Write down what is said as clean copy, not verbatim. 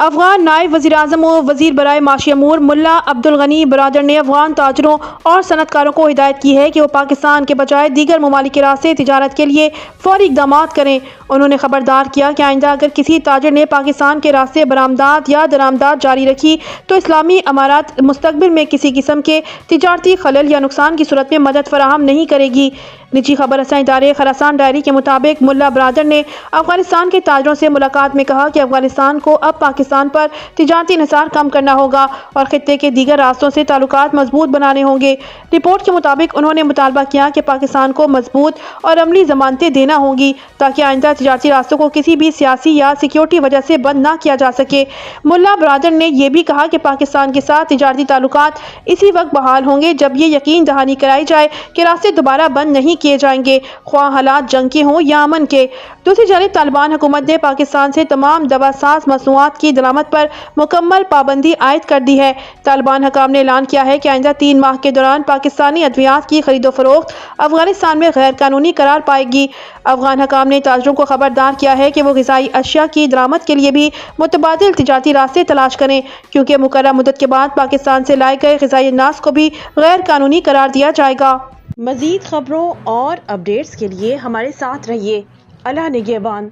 افغان نائب وزیر اعظم و وزیر برائے معاشی امور ملا عبدالغنی برادر نے افغان تاجروں اور صنعت کاروں کو ہدایت کی ہے کہ وہ پاکستان کے بجائے دیگر ممالک کے راستے تجارت کے لیے فوری اقدامات کریں۔ انہوں نے خبردار کیا کہ آئندہ اگر کسی تاجر نے پاکستان کے راستے برآمدات یا درآمدات جاری رکھی تو اسلامی امارات مستقبل میں کسی قسم کے تجارتی خلل یا نقصان کی صورت میں مدد فراہم نہیں کرے گی۔ نجی خبر رساں ادارے خراسان ڈائری کے مطابق ملا برادر نے افغانستان کے تاجروں سے ملاقات میں کہا کہ افغانستان کو اب پاکستان پر تجارتی انحصار کم کرنا ہوگا اور خطے کے دیگر راستوں سے تعلقات مضبوط بنانے ہوں گے۔ رپورٹ کے مطابق انہوں نے مطالبہ کیا کہ پاکستان کو مضبوط اور عملی ضمانتیں دینا ہوں گی تاکہ آئندہ تجارتی راستوں کو کسی بھی سیاسی یا سیکیورٹی وجہ سے بند نہ کیا جا سکے۔ ملا برادر نے یہ بھی کہا کہ پاکستان کے ساتھ تجارتی تعلقات اسی وقت بحال ہوں گے جب یہ یقین دہانی کرائی جائے کہ راستے دوبارہ بند نہیں کیے جائیں گے، خواہ حالات جنگ کے ہوں یا امن کے۔ دوسری جانب طالبان حکومت نے پاکستان سے تمام دوا ساز مصنوعات کی درآمد پر مکمل پابندی عائد کر دی ہے۔ طالبان حکام نے اعلان کیا ہے کہ آئندہ 3 ماہ کے دوران پاکستانی ادویات کی خرید و فروخت افغانستان میں غیر قانونی قرار پائے گی۔ افغان حکام نے تاجروں کو خبردار کیا ہے کہ وہ غذائی اشیاء کی درآمد کے لیے بھی متبادل تجارتی راستے تلاش کریں کیونکہ مقررہ مدت کے بعد پاکستان سے لائے گئے غذائی اجناس کو بھی غیر قانونی قرار دیا جائے گا۔ مزید خبروں اور اپڈیٹس کے لیے ہمارے ساتھ رہیے۔ اللہ نگہبان۔